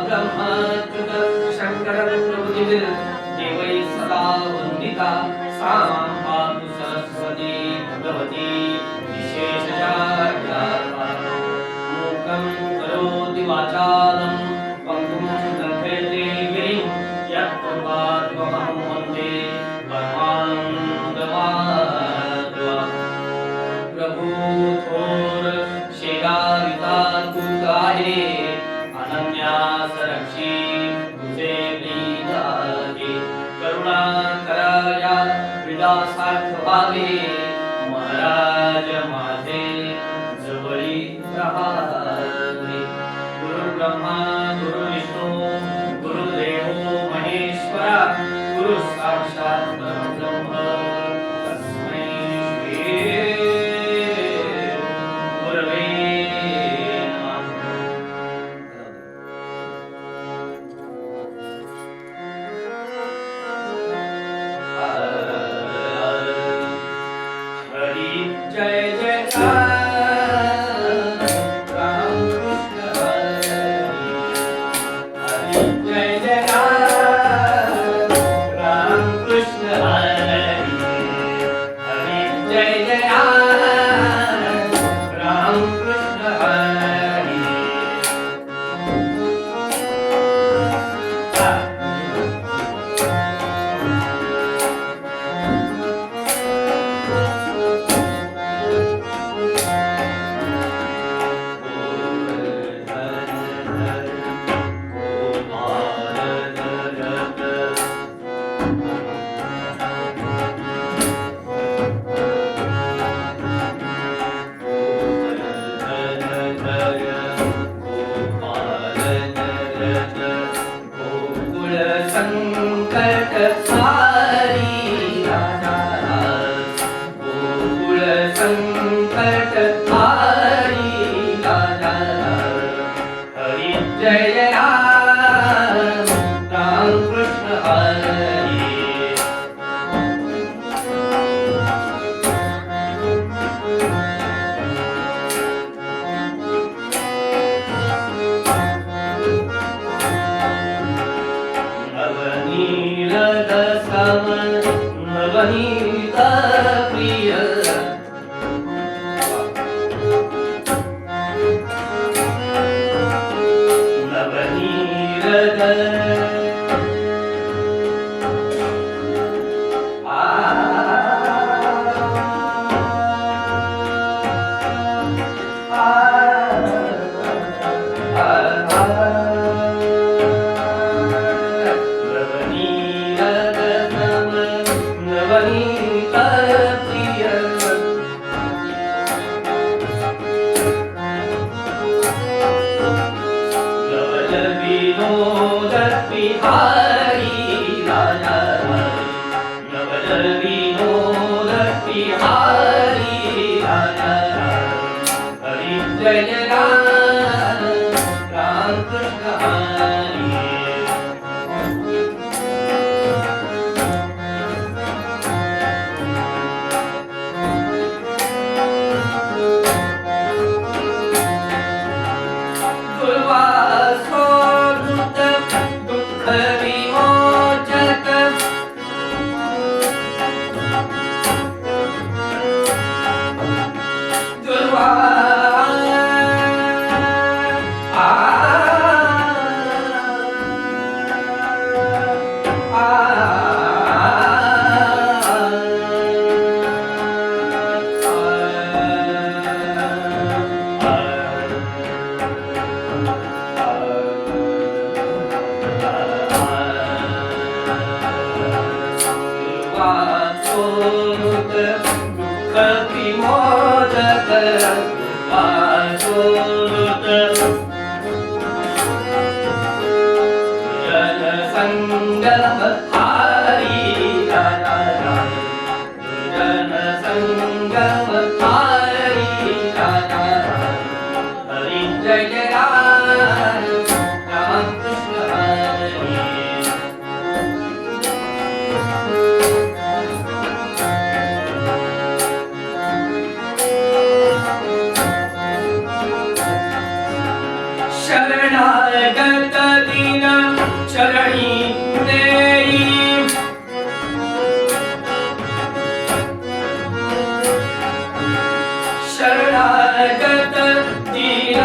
ब्रह्मच्युत शंकर प्रभुतिभिर् देवैः सदा वन्दिता सा मां पातु सरस्वती भगवती विशेषजाड्यापा मूकं करोति वाचालं पङ्गुं लङ्घयते गिरिं यत्कृपात्मकं वन्दे परमानन्दमाधवा प्रभु थोर शेगाविता तू आहे अनन्यास रक्षी तुझे प्रिय आहे करुणा कराया विलासार्थ व्हावे महाराज माझे जवळी राहावे गुरु ब्रह्मा गुरु विष्णू गुरुदेव महेश्वरा गुरु साक्षात परब्रह्म तस्मै श्री गुरवे नमः हरि जय जयकार राम कृष्ण हरि जय जयकार राम कृष्ण हरि हरि जय जयकार राम कृष्ण हरि संकट हारी राजा गोकुल संकट हारी राजा हरि जय राम राम कृष्ण हरि नवनीत सम नवनीत प्रिय नवनीत विनोद बिहारी राजा नवल विनोद बिहारी राजा हरि जय राम राम कृष्ण हरि संगम हारी राजा जन संगम हारी राजा हरि जय राम राम कृष्ण हरि शरणागत दीन चरणी देई शरणागत दीन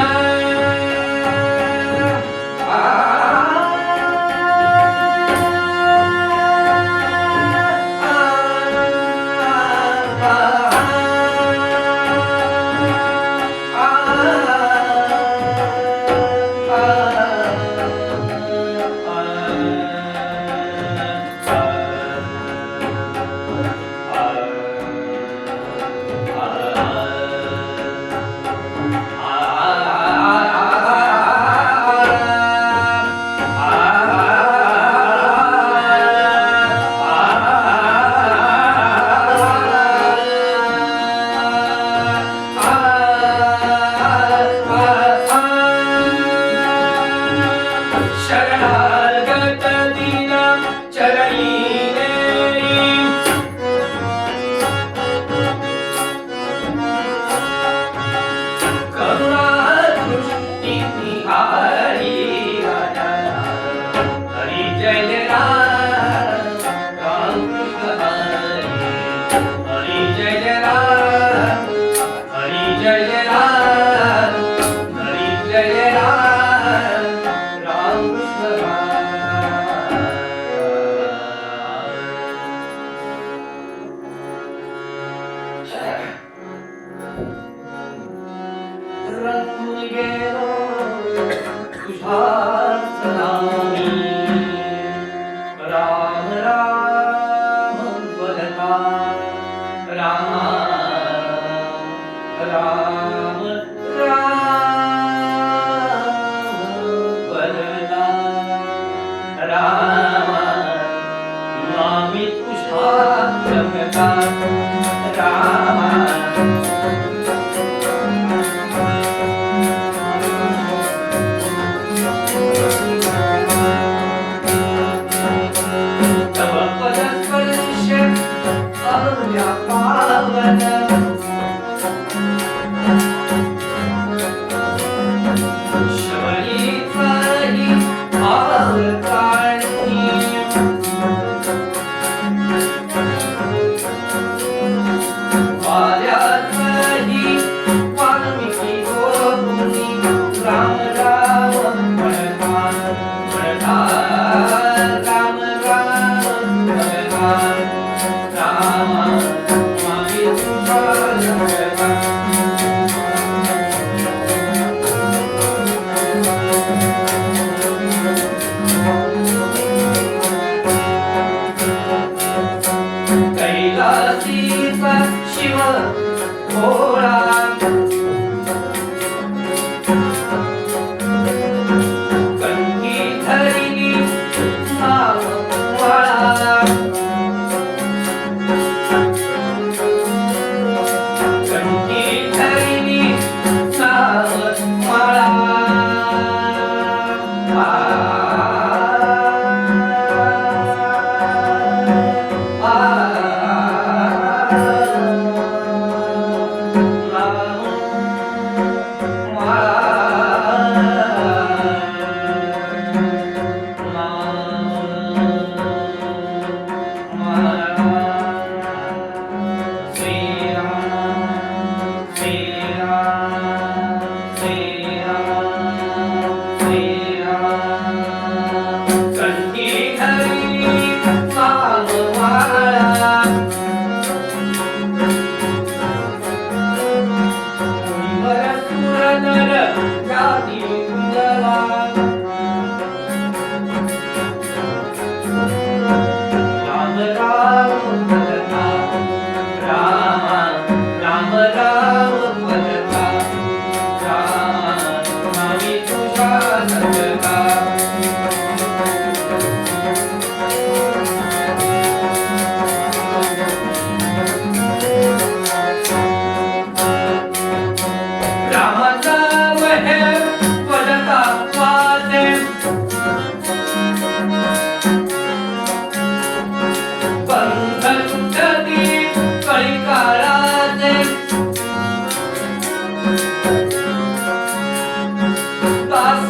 शरणागत दीन चरणी देई करुणा दृष्टी निहारी हरी जय जय राम कृष्ण हरी जय जय राम हरी जय जय राम हरी जय जय राम राम रंगून गेलो तुझ्याच नामी राम राम बोलता राम राम राम बोलता राम नामी तुझ्या जगता राम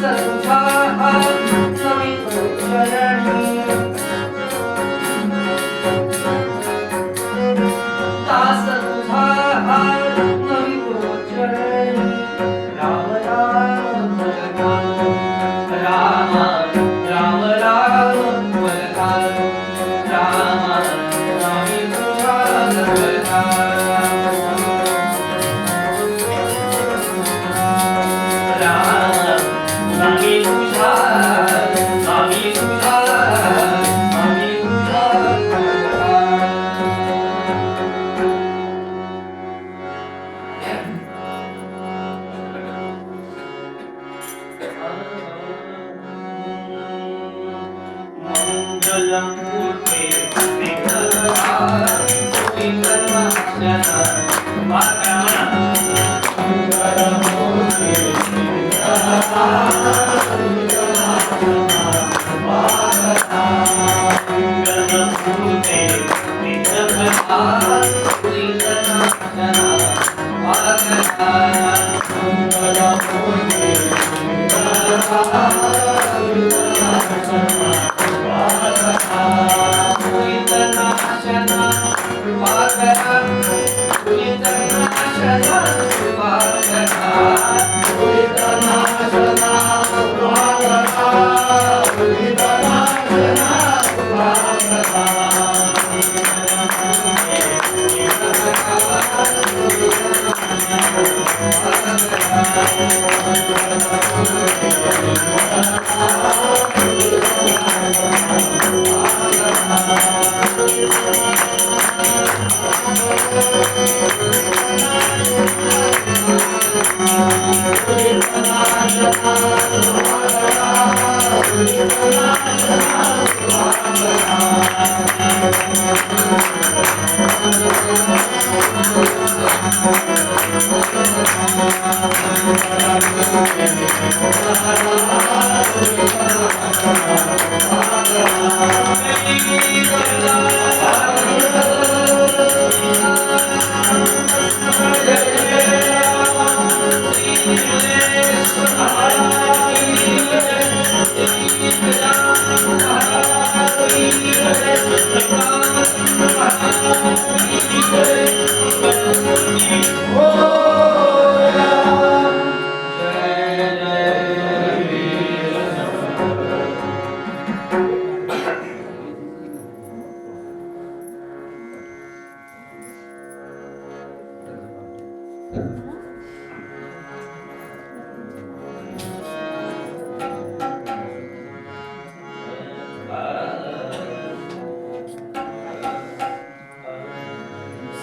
दास तुझा नमितो चरणी दास तुझा नमितो चरणी राम राम बोलता राम राम राम बोलता राम नामी तुझा बोलता राम नामी तुझा नामी तुझा नामी तुझा बोलता मंगलम मूर्ते विघ्नहरा विघ्ननाशना वाकरमणा मंगलम मूर्ते विघ्नहरा मंगलम मूर्ते विघ्नहरा विघ्ननाशना वाकरमणा मंगलम मूर्ते विघ्नहरा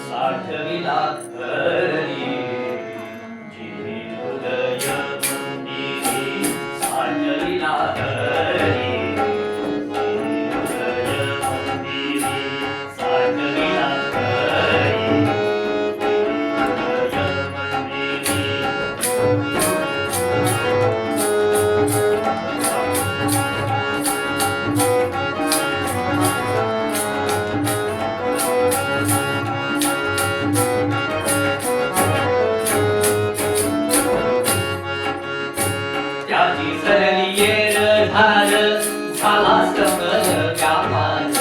साठविला घरी जिने हृदय मंदिरी साठविला घरी जिने हृदय मंदिरी साठविला घरी हृदय मंदिरी त्याची सरली येर धार झाला सकल व्यापार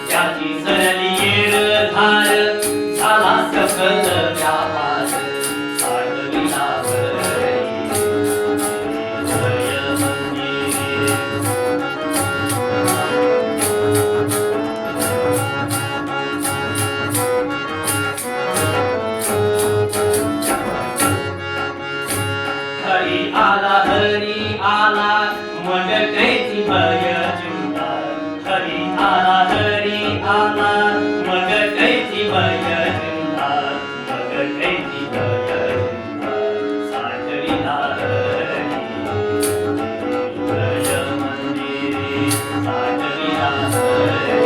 त्याची सरली येर धार झाला सकल व्यापार साठविला घरी हृदय मंदिरी हरी आला मंडळीची भय चिंता हरी आला मंडळीची भय चिंता मंडळीची भय चिंता साठविला हरी हृदय मंदिरी साठविला हरी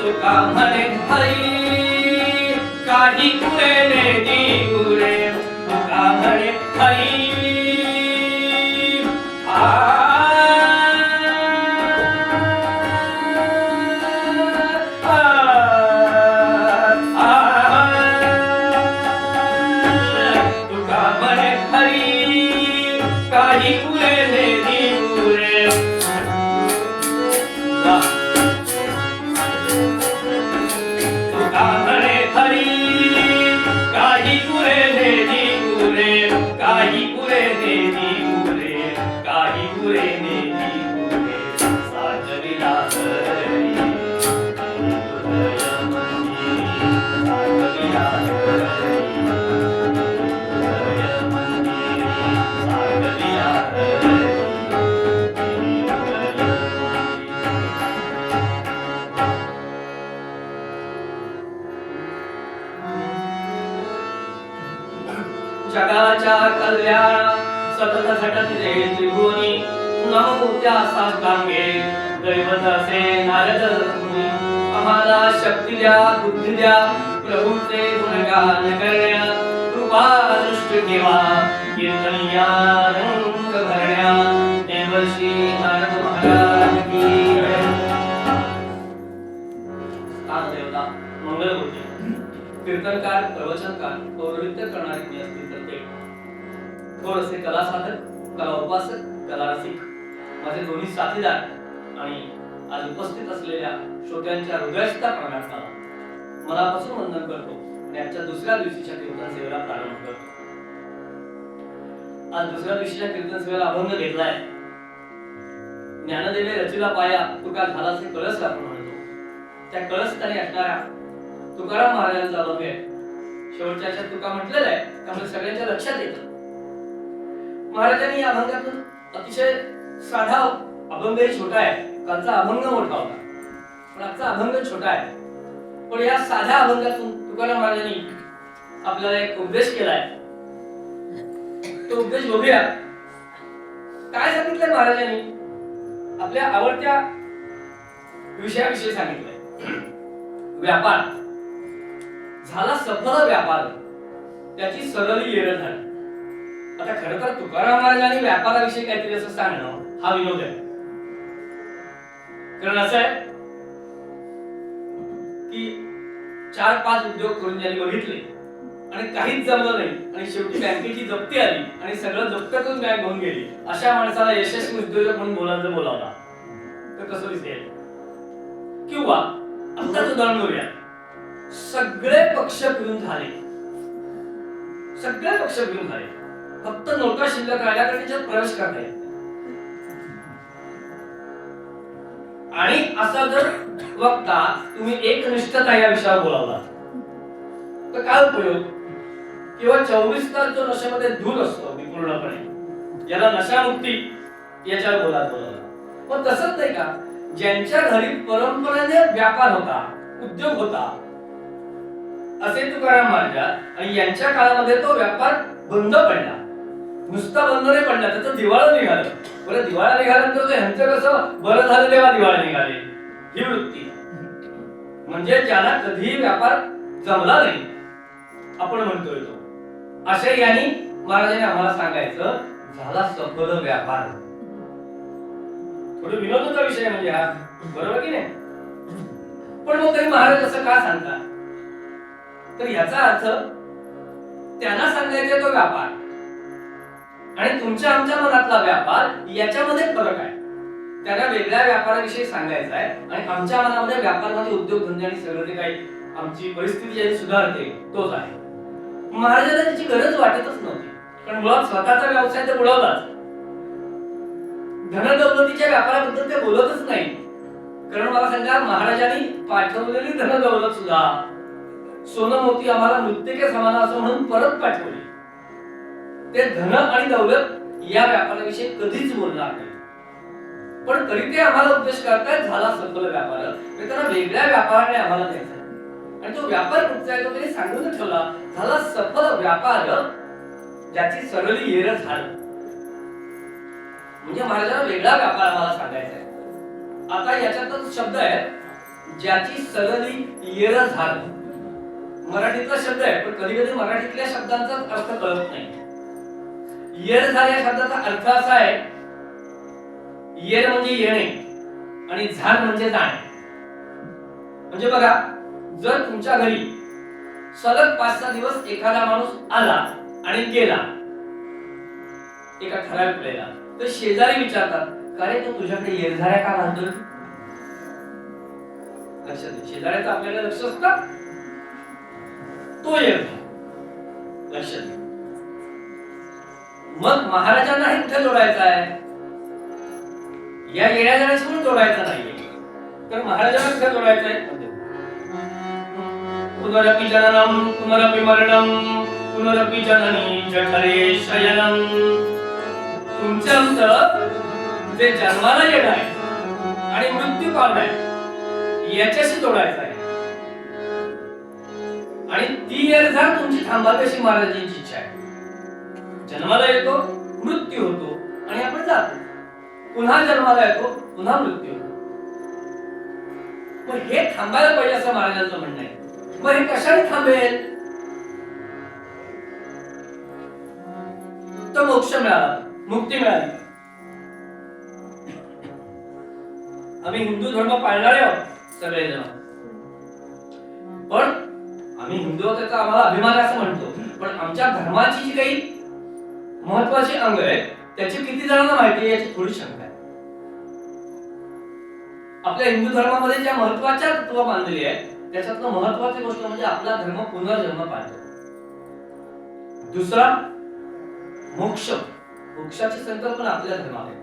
तुका म्हणे हरी काही कुरे उरे तुका म्हणे हरी आ जगाच्या कल्याण सतत झटते त्रिभुवनी नमो त्यासा कांगे दैवत असे नारद मुनी आम्हाला शक्ती द्या बुद्धी द्या प्रभूचे गुणगान करण्या कृपा दृष्टी ठेवा कीर्तनिया रंग भरण्या देवर्षी नारद महाराज की देवता मंगलमूर्ती कीर्तनकार प्रवचनकार पौरोहित्य करणारे मी असतील तर ते थोर असे कला साधक कला उपासक कला रसिक माझे दोन्ही साथीदार आणि आज उपस्थित असलेल्या श्रोत्यांच्या हृदयस्थ प्रणामाला मनापासून वंदन करतो आणि आजच्या दुसऱ्या दिवशीच्या कीर्तन सेवेला प्रारंभ करतो. आज दुसऱ्या दिवशीच्या कीर्तन सेवेला अभंग घेतलाय. ज्ञानदेवे रचिला पाया तुका झाला असे कळस आपण म्हणतो. त्या कळसस्थानी असणाऱ्या तुकाराम महाराजांचा अभंग आहे. शेवटच्या अशा तुका म्हटलेलं आहे त्यामुळे सगळ्यांच्या लक्षात येतं. महाराजांनी या अभंगातून अतिशय साधा अभंगही छोटा आहे. कालचा अभंग मोठा होता पण आजचा अभंग छोटा आहे. पण या साध्या अभंगातून तुकाराम महाराजांनी आपल्याला एक उपदेश केलाय. तो उपदेश बघूया. काय सांगितलंय महाराजांनी? आपल्या आवडत्या विषयाविषयी सांगितलंय. व्यापार झाला सफल व्यापार त्याची सरली येळ झाली. आता खरं तर तुकाराम महाराजांनी व्यापाराविषयी काहीतरी असं सांगणं हा विनोद आहे. कारण असं आहे की 4-5 उद्योग करून ज्यांनी बघितले आणि काहीच जमलं नाही आणि शेवटी बँकेची जप्ती आली आणि सगळं जप्त करून बँक घेऊन गेली अशा माणसाला यशस्वी उद्योजक म्हणून बोलावला तर कसं दिसेल? किंवा आत्ताच उदाहरण घेऊया. सगळे पक्ष फिरून झाले. सगळे पक्ष फिरून झाले. फक्त नोटा शिल्लक राहिल्या तर त्याच्यात प्रवेश करता येईल. आणि असा जर वक्ता तुम्ही एकनिष्ठता या विषयावर बोलावला तर काय उपयोग? किंवा 24 तास जो नशेमध्ये धूर असतो पूर्णपणे याला नशामुक्ती याच्यावर बोलावला. पण तसंच नाही का? ज्यांच्या घरी परंपरेने व्यापार होता उद्योग होता असे तुकाराम महाराज आणि यांच्या काळामध्ये तो व्यापार बंद पडला. नुसता बंद नाही पडला त्याचं दिवाळं निघालं. बरं दिवाळा निघाल्यानंतर ह्यांचं कसं बरं झालं तेव्हा दिवाळा निघाले ही वृत्ती. म्हणजे ज्याला कधीही व्यापार जमला नाही आपण म्हणतोय तो अशा यांनी महाराजांनी आम्हाला सांगायचं झाला सफल व्यापार. थोडं विनोदाचा विषय म्हणजे हा बरोबर की नाही? पण मग तरी महाराज असं का सांगतात? तर याचा अर्थ त्यांना सांगायचा तो व्यापार आणि तुमच्या आमच्या मनातला व्यापार याच्यामध्ये फरक आहे. त्यांना वेगळ्या व्यापाराविषयी सांगायचा आहे आणि आमच्या मनामध्ये व्यापार म्हणजे उद्योगधंदे आणि सगळं जे काही आमची परिस्थिती ज्याची सुधारते तोच आहे. महाराजांना त्याची गरज वाटतच नव्हती. कारण मुळात स्वतःचा व्यवसाय ते बुडवलाच. धनदौलतीच्या व्यापाराबद्दल ते बोलतच नाही. कारण मला सांगा महाराजांनी पाठवलेली धनदौलत सुद्धा सोनं मोती आम्हाला मृत्तिके समान असं म्हणून परत पाठवली. ते धन आणि दौलत या व्यापाराविषयी कधीच बोलणार नाही. पण तरी ते आम्हाला उपदेश करतायत झाला सफल व्यापार. त्यांना वेगळ्या व्यापाराने आम्हाला द्यायचा आणि तो व्यापार कुठचा आहे तो त्यांनी सांगून ठेवला झाला सफल व्यापार ज्याची सरली येर झाली. म्हणजे महाराजांना वेगळा व्यापार आम्हाला सांगायचा आहे. आता याच्यातच शब्द आहे ज्याची सरली येर झाली. मराठीतला शब्द आहे पण कधी कधी मराठीतल्या शब्दांचा अर्थ कळत नाही. येर झाल्या शब्दाचा अर्थ असा आहे येर म्हणजे येणे आणि झाड म्हणजे जाणे. म्हणजे बघा जर तुमच्या घरी सलग 5-6 दिवस एखादा माणूस आला आणि गेला एका ठराविक वेळेला तर शेजारी विचारतात का रे तू तुझ्याकडे येरझाऱ्या का घालतोय? लक्षात दे शेजाऱ्याचं आपल्याला लक्ष असतं तो येरझार लक्षात दे. मग महाराजांना हे कुठे जोडायचं आहे? या येण्या जाण्याशी म्हणून जोडायचं नाहीये. तर महाराजांना कुठे जोडायचं आहे? पुनरपि जननम पुनरपि मरणम पुनरपि जननी जठरे शयनम. तुमचं जे जन्माला येणं आहे आणि मृत्यू पावणं आहे याच्याशी जोडायचं आहे. आणि ती येरझार तुमची थांबावी अशी महाराजांची इच्छा आहे. जन्माला येतो, मृत्यू होतो आणि आपण जातो, पुन्हा जन्माला येतो, पुन्हा मृत्यू होतो. मग हे थांबायला पाहिजे असं महाराजांचं म्हणणं आहे. मग हे कशाने थांबेल? तर मोक्ष मिळाला, मुक्ती मिळाली. आम्ही हिंदू धर्म पाळणारे आहोत सगळेजण, पण आम्ही हिंदू आहोत त्याचा आम्हाला अभिमान असं म्हणतो, पण आमच्या धर्माची जी काही महत्वाची अंग आहे त्याची किती जणांना माहिती आहे याची थोडी शंका आहे. आपल्या हिंदू धर्मामध्ये ज्या महत्वाच्या तत्व बांधलेली आहे त्याच्यातलं महत्वाची गोष्ट म्हणजे आपला धर्म पुनर्जन्म पाळतो. दुसरा मोक्ष, मोक्षाची संकल्पना आपल्या धर्मात आहे.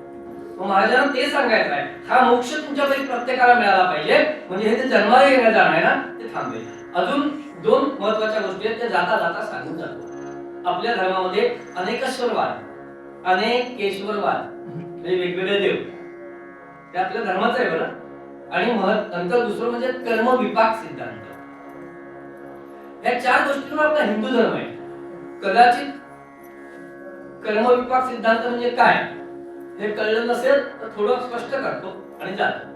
महाराजांना ते सांगायचं आहे, हा मोक्ष तुमच्यापैकी प्रत्येकाला मिळाला पाहिजे, म्हणजे हे जे जन्माला येणं जाणं आहे ना ते थांबेल. अजून दोन महत्वाच्या गोष्टी आहेत त्या जाता जाता सांगून जातो. आपल्या धर्मामध्ये अनेकेश्वरवाद, अनेकेश्वरवाद म्हणजे वेगवेगळे देव, ते आपल्या धर्माचं आहे बरं. आणि नंतर दुसरं म्हणजे कर्म विपाक सिद्धांत. या चार गोष्टींवर आपला हिंदू धर्म आहे. कदाचित कर्म विपाक सिद्धांत म्हणजे काय हे कळलं नसेल तर थोडं स्पष्ट करतो आणि जातो.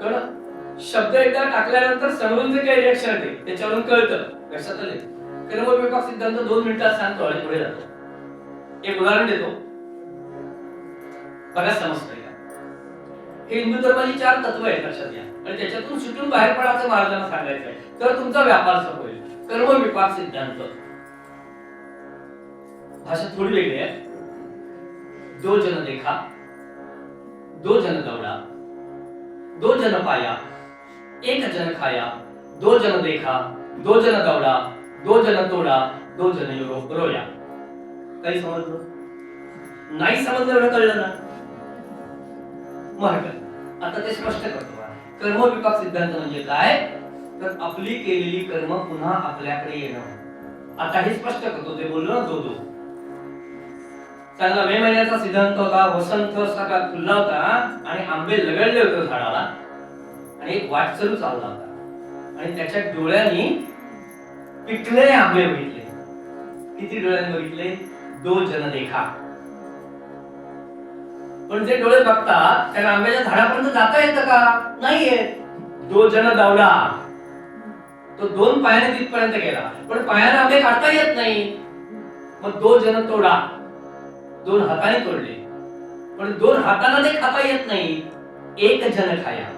कारण शब्द एकदा टाकल्यानंतर समोरून जे काही रिएक्शन येते त्याच्यावरून कळतं, लक्षात आले. कर्म विपाक सिद्धांत 2 मिनिटात सांगतो आणि पुढे जातो. एक उदाहरण देतो, बघा समजतंय का. हे हिंदू धर्माची 4 तत्व आहेत, लक्षात घ्या. आणि त्याच्यातून सुटून बाहेर पडायचं महाराजांना सांगायचं आहे, तर तुमचा व्यापार सुरू होईल. कर्म विपाक सिद्धांत भाषा थोडी वेगळी आहे. 2 जन देखा, 2 जन दौड़ा, 2 जन पाया, 1 जन खाया, 2 जन देखा, 2 जन दौड़ा, 2 जन तोड़ा, 2 जन रोया. काही समजलं? नाही समजलं एवढं कळलं ना? मग आता ते स्पष्ट करतो. कर्म विपाक सिद्धांत म्हणजे काय, तर आपली केलेली कर्म पुन्हा आपल्याकडे येणं. आता हे स्पष्ट करतो. ते बोललो ना दो चांगला मे महिन्याचा सिद्धांत होता. वसंत सगळा खुलला होता आणि आंबे लगडले होते झाडाला आणि एक वाटसरू चालला होता आणि त्याच्या डोळ्यांनी पिकले आंबे बघितले. किती डोळ्यांनी बघितले? 2 जन देखा. पण जे डोळे बघतात त्या आंब्याच्या झाडापर्यंत जाता येतं का? नाहीये. 2 जन दौड़ा, तो 2 पायाने तिथपर्यंत गेला, पण पायाने आंबे काढता येत नाही. मग 2 जन तोड़ा, 2 हाताने तोडले, पण 2 हाताने ते खाता येत नाही. 1 जन खाया,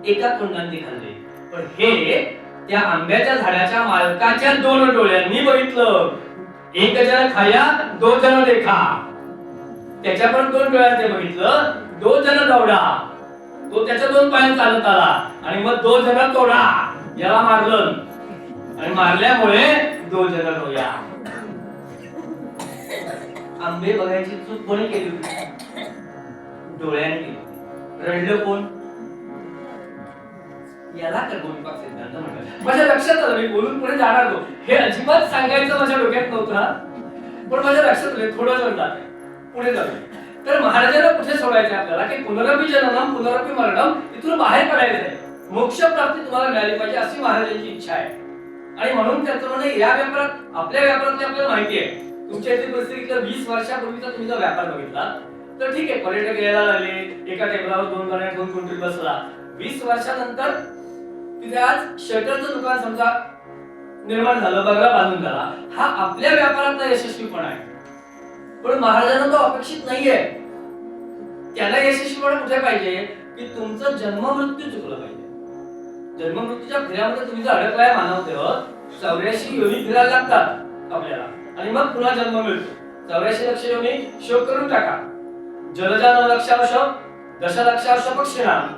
एका तोंडाने खाल्ले. पण हे त्या आंब्याच्या झाडाच्या मालकाच्या 2 डोळ्यांनी बघितलं. 1 जन खाया, 2 जन देखा. त्याच्या पण 2 डोळ्याने बघितलं. 2 जन दौड़ा, तो त्याच्या 2 पायाने चालत आला आणि मग 2 जन तोड़ा, याला मारलं आणि मारल्यामुळे 2 जन रोया. आंबे बघायची चूक कोणी केली होती? डोळ्याने केली. रडलं कोण? याला कर्म विपाक सिद्धांत म्हणतात. माझ्या लक्षात आलं, मी बोलून पुढे जाणार होतो. हे अजिबात सांगायचं माझ्या डोक्यात नव्हतं, पण माझ्या लक्षात आलं. थोडं जण जाते पुढे जाते. तर महाराजांना कुठे सोडायचं आपल्याला की पुनरपि जननम पुनरपि मरणम, इथून बाहेर पडायचं आहे. मोक्ष प्राप्ती तुम्हाला मिळाली पाहिजे अशी महाराजांची इच्छा आहे. आणि म्हणून त्याचं म्हणजे या व्यापारात, आपल्या व्यापारातली आपल्याला माहिती आहे. तुमच्या इथे परिस्थितीला 20 वर्षापूर्वीचा तुम्ही जर व्यापार बघितला तर ठीक आहे, पर्यटक यायला लागले, एका टेबलावर 2 गाड्या 2 कोणतरी बसला. 20 वर्षानंतर तिथे आज शटरचं दुकान समजा निर्माण झालं, बंगला बांधून झाला. हा आपल्या व्यापारातला यशस्वीपणा आहे. पण महाराजांना तो अपेक्षित नाहीये. त्याला यशस्वीपणा कुठे पाहिजे की तुमचं जन्म मृत्यू चुकलं पाहिजे. जन्म मृत्यूच्या फेऱ्यामध्ये तुम्ही जर अडकलाय मानव देह, 84 योनी फिरायला लागतात आपल्याला आणि मग पुन्हा जन्म मिळतो. 84 लक्ष योनी शोक करून टाका. जलजा 9 लक्षांश, 10 लक्षांश पक्षिणाम,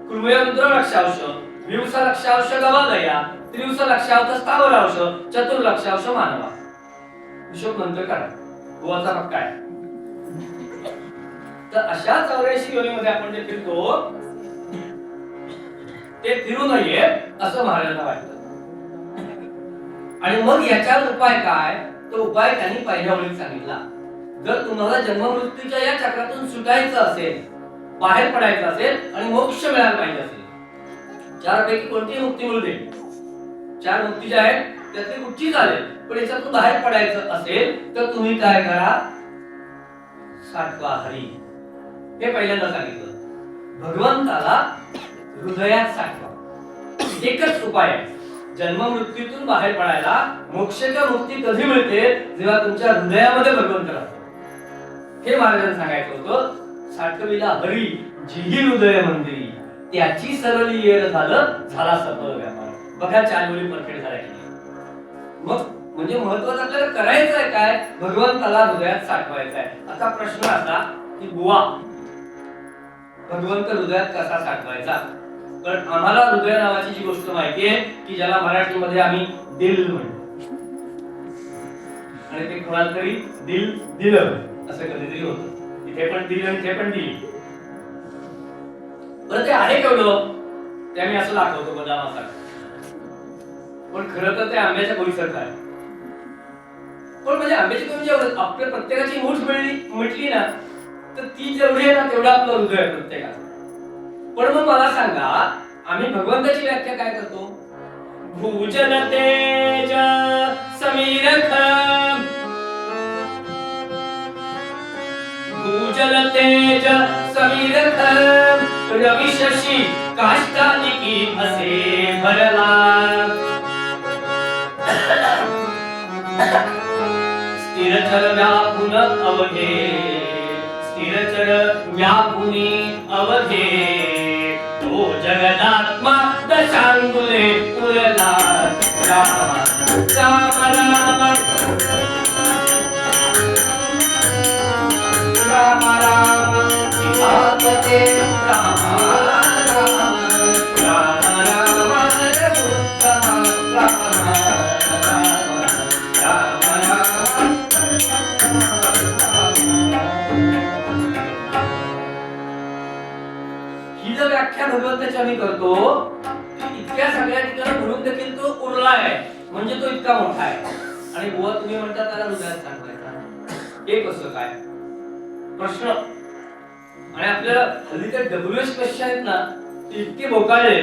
कृमय रुद्र लक्षांश, विवसा लक्षांश गवादया, त्रिवसा लक्षांश स्थावरांश, चतुर्लक्षांश मानवा. हिशोब नंतर करा. गोवाचा पक्का आहे. तर अशा 84 योनीमध्ये आपण जे फिरतो ते फिरू नये असं महाराजांना वाटतं. आणि मग याच्यावर उपाय काय? तो उपाय त्यांनी पहिल्या ओळीत सांगितला. जर तुम्हाला जन्म मृत्यूच्या या चक्रातून सुटायचं असेल, बाहेर पडायचं असेल आणि मोक्ष मिळायला पाहिजे असेल, 4 पैकी कोणती मुक्ती मिळू दे, 4 मुक्ती ज्या आहेत त्यातली कुठची चालेल, पण याच्यातून बाहेर पडायचं असेल तर तुम्ही काय करा? साठवा हरी, हे पहिल्यांदा सांगितलं. भगवंताला हृदयात साठवा. एकच उपाय आहे जन्म मृत्यूतून बाहेर पडायला. मोक्ष का मुक्ती कधी मिळते? जेव्हा तुमच्या हृदयामध्ये भगवंत राहतो. हे महाराजांना सांगायचं होतं. साठविला हरी जिही हृदय मंदिरी, त्याची सरली येर झालं झाला सफल व्यापार. बघा 4 वेळी परफेक्ट झाला की मग म्हणजे महत्वाचं आपल्याला करायचं आहे काय? भगवंताला हृदयात साठवायचं आहे. आता प्रश्न असा की बुवा भगवंत हृदयात कसा साठवायचा? कारण आम्हाला हृदय नावाची जी गोष्ट माहिती आहे की ज्याला मराठीमध्ये आम्ही दिल म्हणतो, आणि ते कोणाला तरी दिल दिलं असं कधीतरी होतं. इथे पण दिल आणि इथे पण दिली. बरं ते आहे केवढं? ते आम्ही असं दाखवतो बदामासारखं, पण खरं तर ते आंब्याच्या गोळीसारखं आहे. पण म्हणजे आंब्याची गोळी जेवढं आपल्या प्रत्येकाची मूठ मिटली ना, तर ती जेवढी आहे ना तेवढा आपलं हृदय आहे प्रत्येकाचं. पण मग मला सांगा, आम्ही भगवंताची व्याख्या काय करतो? भूजल तेज समीरख, भूजल तेज समीरख, रवि शशी काष्टालिकी असे भरला. स्थिरचर व्यापुन अवघे, स्थिरचर व्यापुनी अवघे, तो जगदात्मा दशांगुले उरला. राम राम राम राम राम सीतापते राम राम राम राम ही जर व्याख्या भगवंताची आम्ही करतो, इतक्या सगळ्या ठिकाणी म्हणून देखील तो उरला आहे, म्हणजे तो इतका मोठा आहे. आणि बुवा तुम्ही म्हणता त्याला हृदयात साठवायचा, हे कसं काय प्रश्न? आणि आपल्याला हल्ली ते WH क्वेश्चन आहेत ना, ते इतके बोकाळले.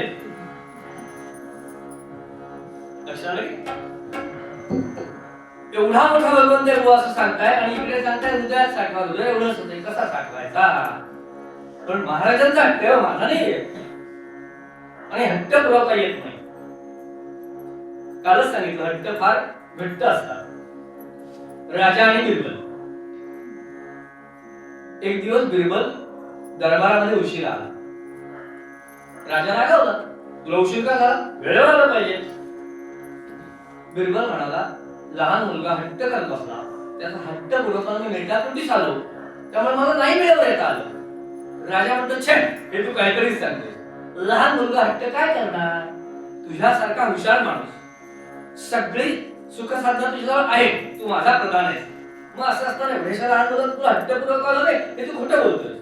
लक्षात आलं की एवढा मोठा भगवंत आहे बुवा असं सांगताय, आणि इकडे सांगताय हृदयात साठवा. हृदय एवढंच होते, कसा साठवायचा? पण महाराजांचा हट्ट आहे, माझा नाही. आणि हट्ट पुरवता येत नाही. कालच सांगितलं हट्ट फार घट्ट असतात. राजा आणि बिरबल. एक दिवस बिरबल दरबारामध्ये उशीर आला. राजा रागावला, तुला उशीर का झाला? वेळेवर आला पाहिजे. बिरबल म्हणाला, लहान मुलगा हट्ट करत बसला, त्याचा हट्ट पुरवताना मी मेटाकुटीस आलो, त्यामुळे मला नाही वेळेवर येता आलं. राजा म्हणतो, छे, हे तू काहीतरीच सांगतोय. लहान मुलगा हट्ट काय करणार? तुझ्यासारखा हुशार माणूस, सगळी सुख साधना तुझ्याजवळ आहे, तू माझा प्रधान आहेस. मग असं असताना एवढ्याशा लहान मुलाला तुला हट्ट पुरवता नाही, हे तू खोटं बोलतोय.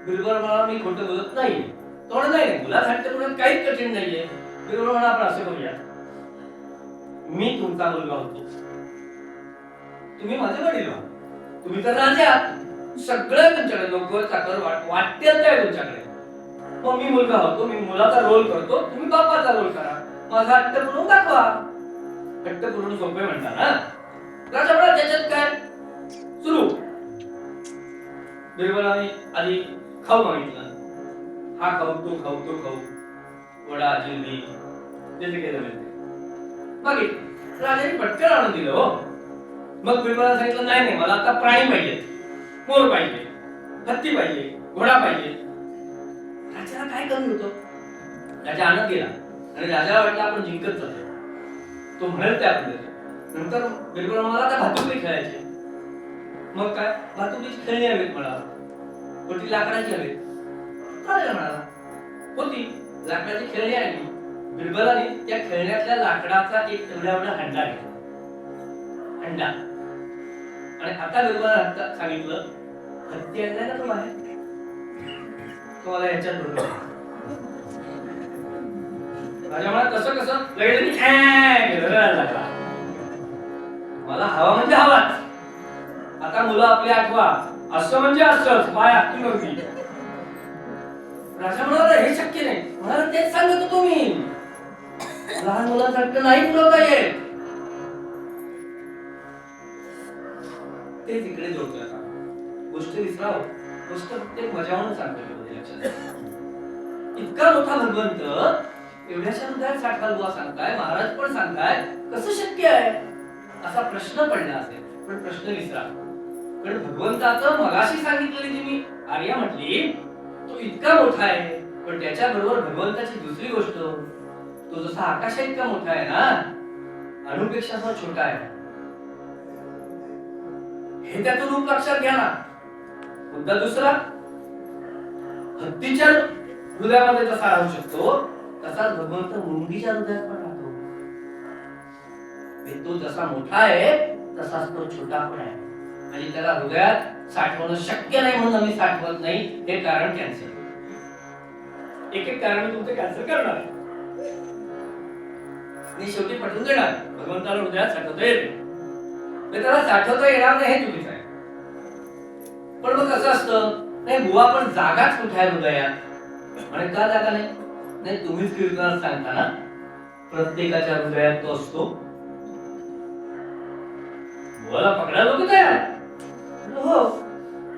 बिरबल म्हणाला, मी खोटं बोलत नाही. तो म्हणा, नाही, मुलात हट्ट पुरवणं काहीच कठीण नाहीये. बिरबल म्हणा, आपण असं करूया, मी तुमचा मुलगा होतो, तुम्ही माझे वडील व्हा. तुम्ही तर राजे आहात, सगळं तुमच्याकडे, नोकर चाकर वाटेल काय तुमच्याकडे. मग मी मुलगा होतो, मी मुलाचा रोल करतो, तुम्ही बापाचा रोल करा. माझा हट्ट पुरवून दाखवा. हट्ट पुरवून सोपे म्हणतात ना. राजा म्हणा, त्याच्यात काय सुरू. बिरबलाने आधी खाऊ मागितला. हा खाऊ, तो खाऊ, तो खाऊ, वडा जिलबी जे केलं मागितलं. राजाने पटकन आणून दिलं. हो, मग बिरबलाने सांगितलं, नाही नाही, मला आता प्राणी पाहिजे, मोर पाहिजे, हत्ती पाहिजे, घोडा पाहिजे. राजाला काय कमी होतं? राजा आणत गेला आणि राजाला वाटलं आपण जिंकत चाललो. तो म्हणेल त्या पद्धतीने. नंतर बिरबल म्हणाला, आता भातुकली खेळायची. मग काय, भातुकलीची खेळणी हवीत म्हणाला, होती लाकडाची हवीत. चालेल म्हणाला, होती लाकडाची खेळणी आणली. बिरबलाने त्या खेळण्यातल्या लाकडाचा एक एवढा हंडा घेतला. हंडा. आणि आता बिरबलाने सांगितलं, हत्ती आणलाय ना तो बाहेर, तुम्हाला याच्यात भरून. राजा म्हणा, कसं कसं? लगेच लागला. मला हवा म्हणजे हवाच. आता मुलं आपली आठवा, असं म्हणजे असंच, पाय आखी नव्हती. राजा म्हणाला, हे शक्य नाही. म्हणाला, तेच सांगत होतो मी, लहान मुलांसारखं नाही पुरवता येत. तेच इकडे जोडतोय. गोष्ट विसराव, गोष्ट फक्त एक मजा म्हणून सांगतो लक्षात. इतका मोठा भगवंत एवढ्याशा हृदयात साठवाल बुवा सांगताय, महाराज पण सांगताय, कसं शक्य आहे असा प्रश्न पडला असेल. पण प्रश्न विसरा. पण भगवंताचं मगाशी सांगितलेली जी मी आर्या म्हटली तो इतका मोठा आहे, पण त्याच्या बरोबर भगवंताची दुसरी गोष्ट, तो जसा आकाशा इतका मोठा आहे ना, अणुपेक्षा तो छोटा आहे. हे त्यातून रूप लक्षात घ्या ना. मुद्दा दुसरा, हत्तीच्या हृदयामध्ये जसा राहू शकतो तसाच भगवंत मुंगीच्या हृदयात पण राहतो. तो जसा मोठा आहे तसाच तो छोटा पण आहे. म्हणजे त्याला हृदयात साठवणं शक्य नाही म्हणून आम्ही साठवत नाही. हे कारण कॅन्सर. एक एक कारण मी तुमचं कॅन्सल करणार आहे आणि शेवटी पटवून देणार. भगवंताला हृदयात साठवता येते, त्याला साठवता येणार नाही हे चुकीचं आहे. पण मग कसं असतं, नाही बुवा पण जागाच कुठे आहे हृदयात? म्हणे का जागा नाही? नाही तुम्हीच कीर्तनात सांगता ना प्रत्येकाच्या हृदयात तो असतो. बुवाला पकडायला लोक तयार हो,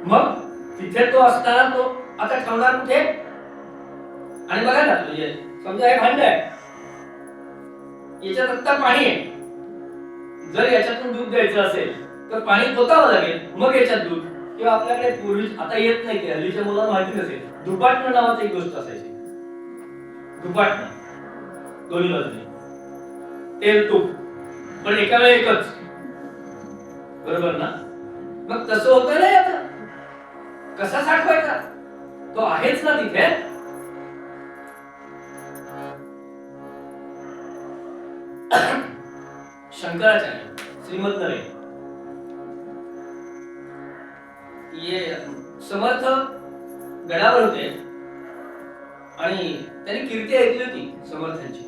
मग तिथे तो असताना तो आता ठेवणार कुठे? आणि बघा ना, म्हणजे समजा हे भांड आहे, याच्यात आता पाणी आहे. जर याच्यातून दूध द्यायचं असेल तर पाणी पोतावं लागेल, मग याच्यात दूध. किंवा आपल्याकडे पूर्वी आता येत नाही, हल्लीच्या मुलांना माहिती नसेल, दुपाटणं नावाची एक गोष्ट असायची. दुपाटणं दोन्ही बाजूने तेल तूप, पण एका वेळी एकच, बरोबर ना? मग तसं होतं नाही. आता कसा साठवायचा? तो आहेच ना तिथे. शंकराचार्य श्रीमद नरेंद्र ये समर्थ गडावर होते आणि त्यांनी कीर्ती ऐकली होती समर्थांची,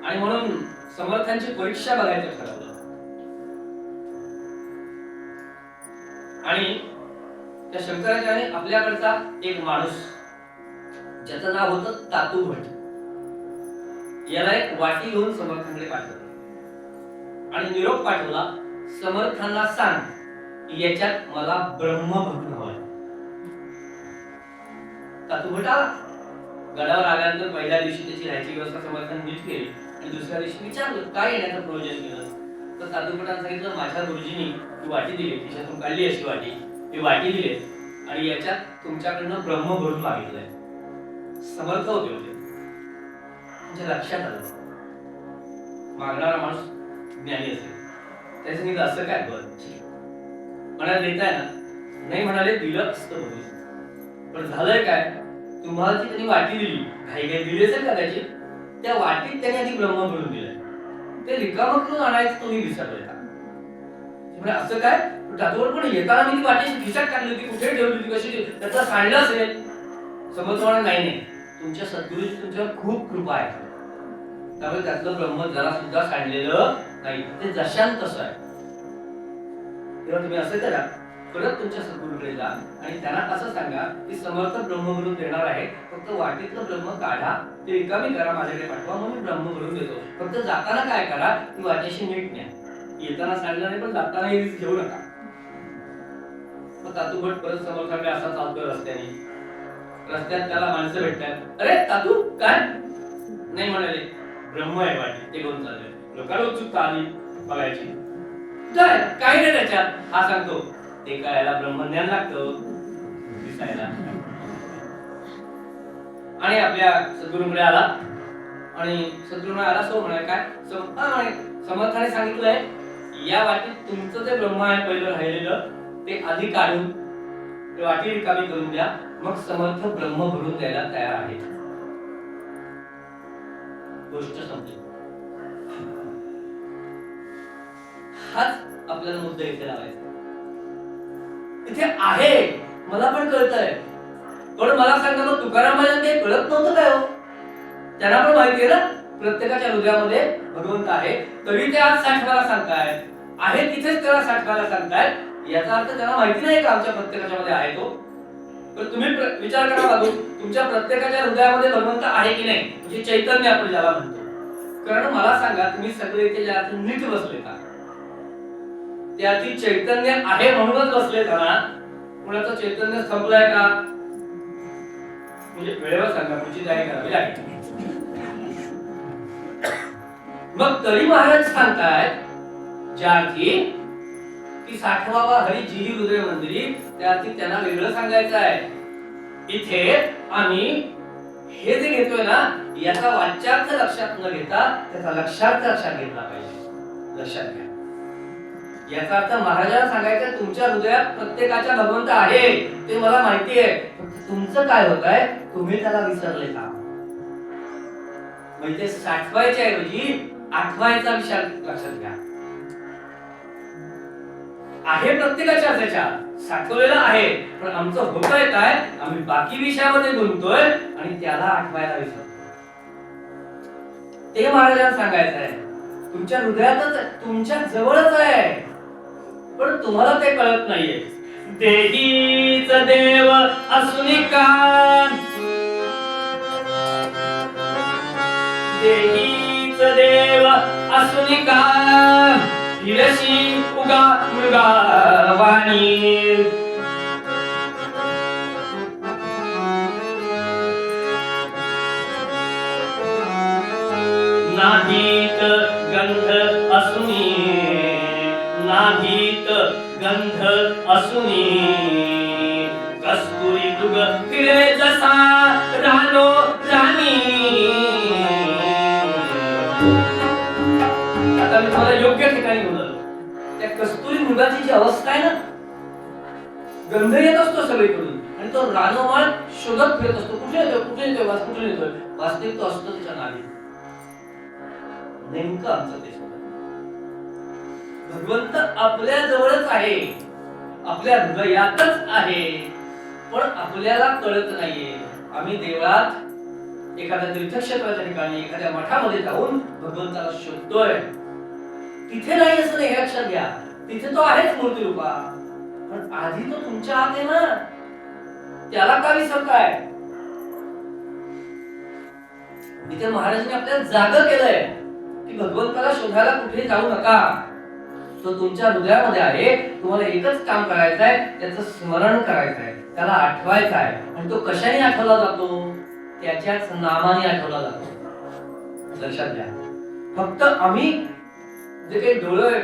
आणि म्हणून समर्थांची परीक्षा बघायचं ठरवलं. आणि त्या शंकराचार्याने आपल्याकडचा एक माणूस ज्याचं नाव होतं तातू भट, याला एक वाटी घेऊन समर्थांकडे पाठवलं आणि निरोप पाठवला, समर्थांना सांग याच्यात मला ब्रह्मभक्त हवंय. तातू भट आला. गडावर आल्यानंतर पहिल्या दिवशी त्याची राहायची व्यवस्था समर्थांनी नीट केली आणि दुसऱ्या दिवशी विचारलं काय येण्याचं प्रयोजन केलं. तर तातू भटांनी सांगितलं, माझ्या गुरुजींनी ही वाटी दिली, तिच्यातून काढली अशी वाटी, ही वाटी दिली आणि याच्यात तुमच्याकडनं ब्रह्म भरून मागितलंय. समर्थ होते म्हणजे लक्षात आलं मागणारा माणूस ज्ञानी असेल. त्याचं मी असं काय बरं म्हणाले देताय ना? नाही म्हणाले दिलं असतं म्हणून. पण झालंय काय, तुम्हाला ती त्यांनी वाटी दिली, काही काही दिली असेल कदाचित, त्या वाटीत त्यांनी आधी ब्रह्म भरून दिलंय. ते रिकामं करून आणायचं तुम्ही विसरले का? म्हणजे असं काय? त्याच्यावर पण येताना मी ती वाटी खिशात टाकली होती, कुठे ठेवली होती, कशी त्याचा सांडलं असेल. समजणार नाही, तुमच्या सद्गुरूची तुमच्यावर खूप कृपा आहे, त्यामुळे त्यातलं ब्रह्म जरा सुद्धा सांडलेलं नाही, ते जशांत तसं आहे. तेव्हा तुम्ही असं करा, परत तुमच्या सद्गुरूकडे जा आणि त्यांना असं सांगा की समर्थ ब्रह्म भरून देणार आहे, फक्त वाटीतलं ब्रह्म काढा, ते रिकामी करा, माझ्याकडे पाठवा, म्हणून ब्रह्म भरून देतो. फक्त जाताना काय करा, ती वाट्याशी नीट न्या. येताना सांगलं नाही, पण जाताना ही घेऊ नका. मग तातू भट परत समर्थाकडे असा चालतो रस्त्याने. रस्त्यात त्याला माणसं भेटतात, अरे तातू काय? नाही म्हणाले, ब्रह्म आहे वाटी, ते घेऊन चालले. लोकांना उत्सुकता आली बघायची, काय नाही त्याच्यात. हा सांगतो, ते कळायला ब्रह्मज्ञान लागतं दिसायला. आणि आपल्या सद्गुरूकडे आला आणि सद्गुरूने आला, सो म्हणाय काय समर्थाने सांगितलंय, या वाटीत तुमचं ते ब्रह्म आहे पहिलं राहिलेलं, ते आधी काढून ते वाटी रिकामी करून द्या, मग समर्थ ब्रह्म भरून द्यायला तयार आहे. गोष्ट संपली. हाच आपल्याला मुद्दा इथे लावायचा. इथे आहे, मला पण कळतंय, पण मला सांगा, मग तुकारामाला ते कळत नव्हतं काय हो? त्यांना पण माहिती आहे ना प्रत्येकाच्या हृदयामध्ये भगवंत आहे, तरी ते आज साठवायला सांगताय, आहे तिथेच त्याला साठवायला सांगताय. याचा अर्थ त्यांना माहिती नाही का आमच्या प्रत्येकाच्या मध्ये आहे तो? तर तुम्ही विचार करा बाजू, तुमच्या प्रत्येकाच्या हृदयामध्ये भगवंत आहे की नाही, म्हणजे चैतन्य आपण ज्याला म्हणतो. कारण मला सांगा, तुम्ही सगळे इथे ज्या नीट बसले का? त्या ती चैतन्य आहे म्हणूनच बसले ना, कुणाचं चैतन्य संपलंय का? म्हणजे वेळेवर सांगा, पुढची तयारी करावी लागेल. मग तरी महाराज सांगतायत ज्या अर्थी की 60वा हरी जी हृदय मंदिरी, त्या अर्थी त्यांना वेगळं सांगायचं आहे. इथे आम्ही हे जे घेतोय ना, याचा वाच्यार्थ लक्षात न घेता त्याचा लक्षार्थ लक्षात घेतला पाहिजे. लक्षात घ्या, याचा अर्थ महाराजांना सांगायचं तुमच्या हृदयात प्रत्येकाच्या भगवंत आहे, ते मला माहिती आहे. तुमचं काय होत आहे, तुम्ही त्याला विसरले का? म्हणजे साठवायच्या ऐवजी आठवायचा विचार लक्षात घ्या. आहे प्रत्येकाच्या त्याच्यात साठवलेलं आहे, पण आमचं होतंय काय, आम्ही बाकी विषयामध्ये गुंततोय आणि त्याला आठवायला विसरतो. ते महाराजांना सांगायचं आहे. तुमच्या हृदयातच, तुमच्या जवळच आहे, पण तुम्हाला ते कळत नाहीये. देहीच देव असुनी का, देहीच देव असुनी का, हिरशी उगा मृगा वाणी. नाभीत गंध असुनी, नाभीत गंध असुनी, कस्तुरी मृग फिरे जसा रानो राणी. आता मी तुम्हाला योग्य ठिकाणी बोललो. त्या कस्तुरी मृगाची जी अवस्था आहे ना, गंध येत असतो सगळीकडून आणि तो रानोमाळ शोधत फिरत असतो. कुठे येतो, कुठे येतोय, कुठे येतोय. वास्तविक तो असतो त्याच्या नावी. नेमकं आमचं ते भगवंत आपल्या जवळच आहे, आपल्या हृदयातच आहे, पण आपल्याला कळत नाहीये. आम्ही देवळात, एखाद्या तीर्थक्षेत्राच्या ठिकाणी, एखाद्या मठामध्ये जाऊन भगवंताला शोधतोय. तिथे नाही असं नाही, हे लक्षात घ्या. तिथे तो आहेच मूर्ती रूपा, पण आधी तो तुमच्या आत आहे ना, त्याला का विसरताय? इथे महाराजांनी आपल्याला जागं केलंय की भगवंताला शोधायला कुठे जाऊ नका, तो तुमच्या हृदयामध्ये आहे. तुम्हाला एकच काम करायचं आहे, त्याचं स्मरण करायचं आहे, त्याला आठवायचं आहे. आणि तो कशाने आठवला जातो? त्याच्याच नामाने आठवला जातो. लक्षात घ्या. फक्त आम्ही जे काही डोळे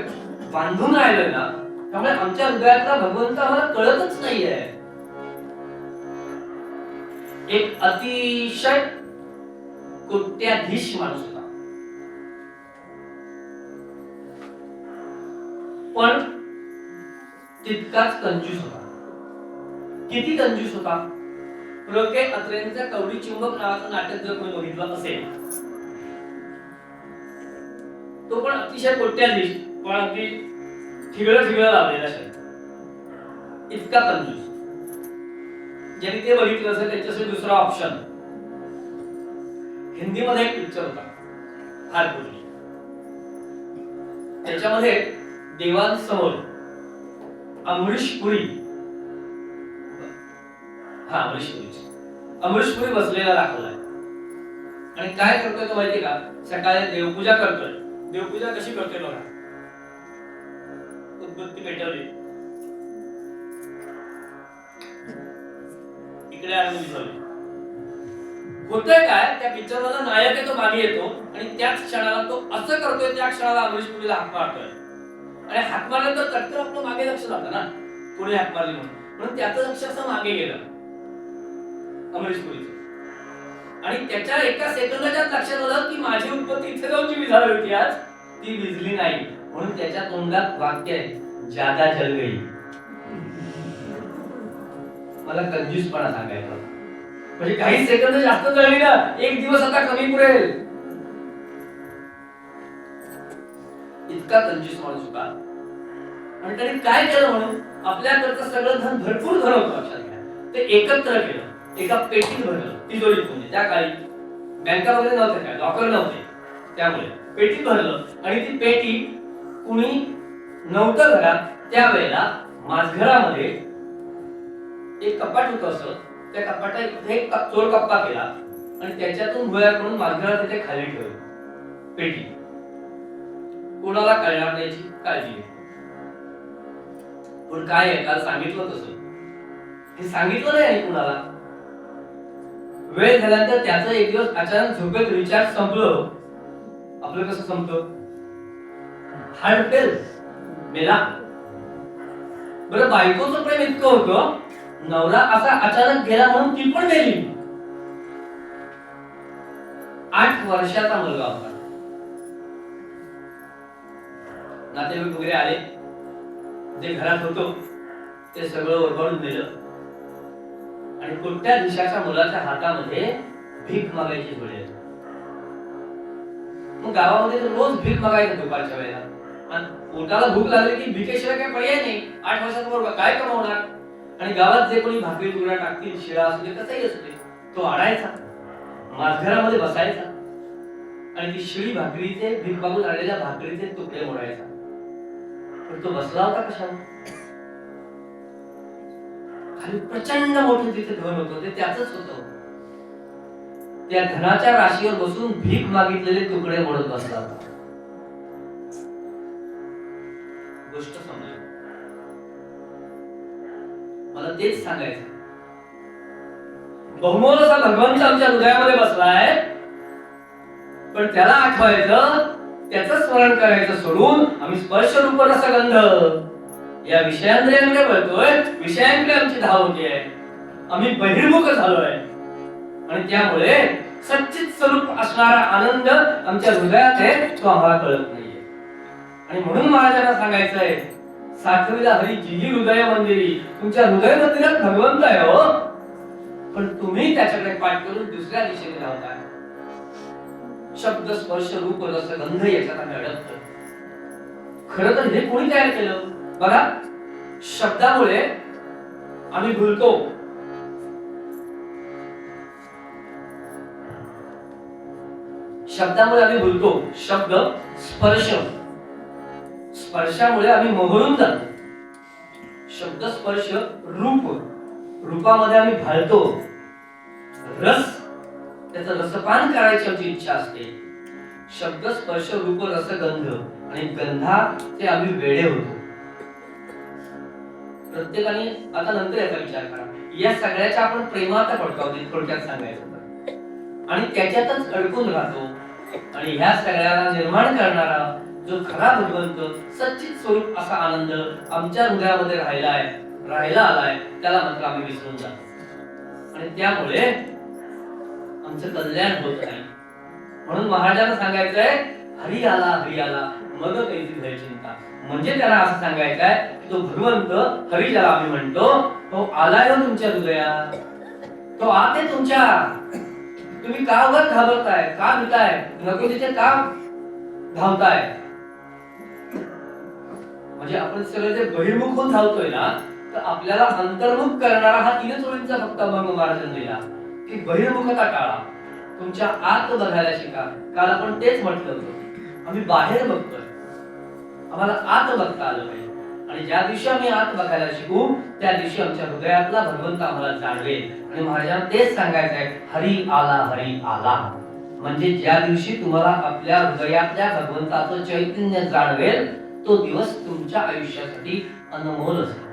बांधून राहिलोय ना, त्यामुळे आमच्या हृदयातला भगवंत आम्हाला कळतच नाहीये. एक अतिशय कोट्याधीश माणूस होता, पण तितकाच कंजूस होता. किती कंजूस होता? प्र के अत्रेंचं कवडी चुंबक नावाचं नाटक जर कोणी बघितलं असेल, तो पण अतिशय कोट्याधीश, पण अगदी ठिगळं लावलेला असेल, इतका कंजूस. ज्यांनी ते बघितलं असेल त्याच्यासाठी दुसरा ऑप्शन, हिंदीमध्ये एक पिक्चर होता फार पूर्वी, त्याच्यामध्ये देवांसमोर अमरीश पुरी, अमरीश पुरी बसलेला दाखवलाय. आणि काय करतोय तो माहितीये का? सकाळी देवपूजा करतोय. देवपूजा कशी करतोय बघा. उदबत्ती पेटवली, इकडे आणून दिसवली. होतंय काय, त्या पिक्चर मधला नायक आहे तो मागे येतो आणि त्याच क्षणाला तो असं करतोय, त्या क्षणाला अमरीश पुरीला हाक मारतोय. आणि हाक मारल्यानंतर चटकन आपलं मागे लक्ष जातं ना, पुढे हाक मारली म्हणून त्याचं लक्ष असं मागे गेलं अमरीश पुरीचं. आणि त्याच्या एका सेकंदाच्या लक्षात आलं की माझी उत्पत्ती इथे जाऊन जी विझाली होती आज, ती विझली नाही. म्हणून त्याच्या तोंडात वाक्य आहे, ज्यादा जल गई. मला कंजूसपणा सांगायचा, म्हणजे काही सेकंद जास्त जळली ना, एक दिवस आता कमी पुरेल, इतका कंजूस माणूस होता. आणि त्यांनी काय केलं, म्हणून आपल्याकडचं सगळं धन, भरपूर धन होतं लक्षात घ्या, ते एकत्र केलं, एका पेटीत भरलं. तिजोरीत, म्हणजे त्या काळी बँका वगैरे नव्हत्या, काय लॉकर नव्हते, त्यामुळे पेटीत भरलं. आणि ती पेटी कुणी नव्हतं घरात त्यावेळेला, माझघरामध्ये एक कपाट होतं असं, त्या कपाटात एक चोर कप्पा केला आणि त्याच्यातून गोळ्या करून माझघरात तिथे खाली ठेवली पेटी. कोणाला कळणार नाही याची काळजी. पण काय आहे, काल सांगितलं तसं हे सांगितलं नाही कुणाला. वेळ झाल्यानंतर त्याचं एक दिवस अचानक झोपेत रिचार्ज संपलं. आपलं कसं संपतं? हार्ट फेल, मेला. बरं, बायकोचं प्रेम इतकं होतं, नवरा असा अचानक गेला म्हणून ती पण गेली. 8 वर्षाचा मुलगा होता. नातेवाईक वगैरे आले, जे घरात होतो ते सगळं ओरबाडून नेलं आणि कोणत्या दिशाच्या मुलाच्या हातामध्ये भीक मागायची वेळ येते. मग गावामध्ये रोज भीक मागायचं दुपारच्या वेळेला. आणि पोटाला भूक लागली की भिकेशिवाय काही पर्याय नाही. 8 वर्षाचा मुलगा काय कमावणार? आणि गावात जे कोणी भाकरी तुकडा टाकतील, शिळा असू दे, कसाही असू दे, तो आणायचा, माझघरामध्ये बसायचा आणि ती शिळी भाकरीचे, भीक मागून आलेल्या भाकरीचे तुकडे मोडायचा. पण तो बसला होता कशावर? खाली प्रचंड मोठे तिथे धन होतं, ते त्याच होतं. त्या धनाच्या राशीवर बसून भीक मागितलेले तुकडे मोडत बसला होता. गोष्ट समजली. मला तेच सांगायचं, बहुमोल असा भगवंत आमच्या हृदयामध्ये बसलाय, पण त्याला आठवायचं, त्याचं स्मरण करायचं सोडून आम्ही स्पर्श रूप रसगंध या विषयांद्रियांकडे वळतोय, विषयांकडे आमची धाव होतीये, आम्ही बहिर्मुख झालोय. आणि त्यामुळे सच्चित स्वरूप असणारा आनंद आमच्या हृदयात आहे, तो आम्हाला कळत नाहीये. आणि म्हणून महाराजांना सांगायचंय, साठविला हरी जिही हृदय मंदिरी. तुमच्या हृदय मंदिरात भगवंत आहे हो, पण तुम्ही त्याच्याकडे पाठ करून दुसऱ्या दिशेने धावताय. शब्द स्पर्श रूप रस गंध याच्यात आम्ही अडकतो. खरं तर हे कोणी तयार केलं? बघा, शब्दामुळे आम्ही भुलतो. शब्दामुळे आम्ही भुलतो. शब्द, स्पर्श, स्पर्शामुळे आम्ही मोहरून जातो. शब्द, स्पर्श, रूप, रूपामध्ये आम्ही भाळतो. रस, त्याचं रसपान करायची आमची इच्छा असते. शब्द, स्पर्श, रूप, रस, गंध आणि गंधाचे आम्ही वेडे होतो. प्रत्येकाने आता नंतर याचा विचार करा. या सगळ्याच्या आपण प्रेमात पडतो, थोडक्यात सांगायचं तर, आणि त्याच्यातच अडकून राहतो. आणि ह्या सगळ्याला निर्माण करणारा जो खरा भगवंत, सच्चित स्वरूप असा आनंद आमच्या हृदयामध्ये राहायला आलाय, त्याला मात्र आम्ही विसरून जातो. आणि त्यामुळे आमचं कल्याण होत नाही. म्हणून महाराजांना सांगायचंय, हरी आला मग कैसी भय चिंता. म्हणजे त्याला असं सांगायचंय की तो भगवंत, हरी ज्याला आम्ही म्हणतो, तो आलाय हो तुमच्या हृदयात, तो आत आहे तुमच्या. तुम्ही का वर घाबरताय, का भिताय, नको तिथे का धावताय? म्हणजे आपण सगळे जे बहिर्मुख होऊन धावतोय ना, तर आपल्याला अंतर्मुख करणारा हा 3 ओळींचा फक्त अभंग महाराजांनी दिला की बहिर्मुखता टाळा, तुमच्या आत बघायला शिका. काल आपण तेच म्हटलं होतं, आम्ही बाहेर बघतोय, आम्हाला आत बघता आलं पाहिजे. आणि ज्या दिवशी आम्ही आत बघायला शिकू, त्या दिवशी आमच्या हृदयातला भगवंत आम्हाला जाणवेल. आणि महाराजांना तेच सांगायचं आहे, हरी आला. म्हणजे ज्या दिवशी तुम्हाला आपल्या हृदयातल्या भगवंताचं चैतन्य जाणवेल, तो दिवस तुमच्या आयुष्यासाठी अनमोल असेल.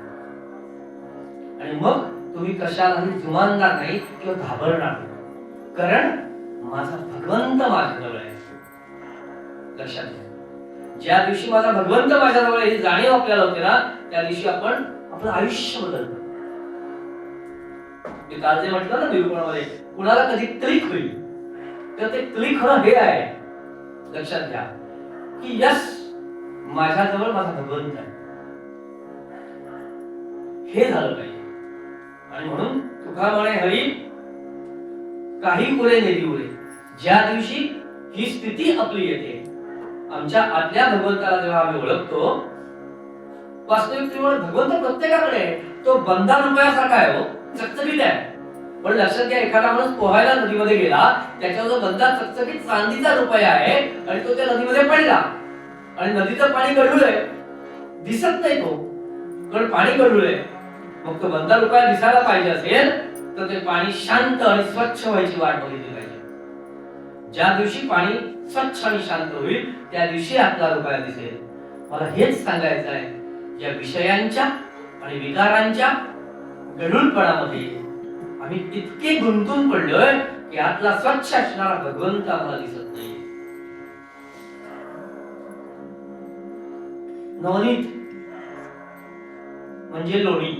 आणि मग तुम्ही कशालाही जुमानणार नाही किंवा घाबरणार नाही, कारण माझा भगवंत माझ्याजवळ आहे. लक्षात घ्या, ज्या दिवशी माझा भगवंत माझ्याजवळ ही जाणीव आपल्याला होते ना, त्या दिवशी आपण आपलं आयुष्य बदलतो. मी काल जे म्हटलं ना निरूपणामध्ये, कुणाला कधी क्लिक होईल, तर ते क्लिक होणं हे आहे. लक्षात घ्या की यस, माझ्याजवळ माझा भगवंत आहे, हे झालं पाहिजे. आणि म्हणून तुका म्हणे, हरी काही उरे नेली उरे. ज्या दिवशी ही स्थिती आपली येते, आमच्या आतल्या भगवंताला जेव्हा आम्ही ओळखतो, वास्तविक भगवंत प्रत्येकाकडे आहे. तो बंधा रुपयासारखा आहे हो, चकचकीत आहे. पण लक्षात घ्या, एखादा माणूस पोहायला नदीमध्ये गेला, त्याच्यावर जो बंधा चकचकीत चांदीचा रुपया आहे, आणि तो त्या नदीमध्ये पडला, आणि नदीचं पाणी गढूळ आहे, दिसत नाही तो, कारण पाणी गढूळ आहे. मग तो बंधा रुपया दिसायला पाहिजे असेल, तर ते पाणी शांत आणि स्वच्छ व्हायची वाट बघितली पाहिजे. ज्या दिवशी पाणी स्वच्छ आणि शांत होईल, त्या दिवशी आपला रुपया दिसेल. मला हेच सांगायचं आहे, या विषयांच्या आणि विकारांच्या गढूळपणामध्ये आम्ही इतके गुंतून पडलोय की आतला स्वच्छ असणारा भगवंत आम्हाला दिसत नाही. नवनीत म्हणजे लोणी,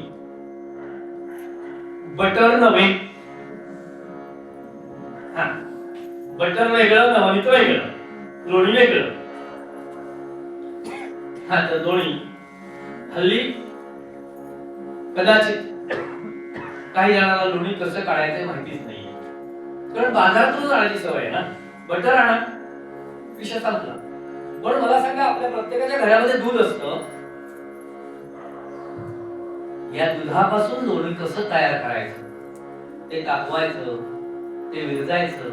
बटर नव्हे. बटर वेगळं, नवनीत वेगळं, लोणी वेगळं. हा तर लोणी हल्ली कदाचित काही जणांना लोणी कसं काढायचं माहितीच नाही, कारण बाजारातून आणायची सवय आहे ना. बटर आणा, विषय संपला. पण मला सांगा, आपल्या प्रत्येकाच्या घरामध्ये दूध असतं, या दुधापासून लोणी कसं तयार करायचं? ते तापवायचं, ते विरजायचं,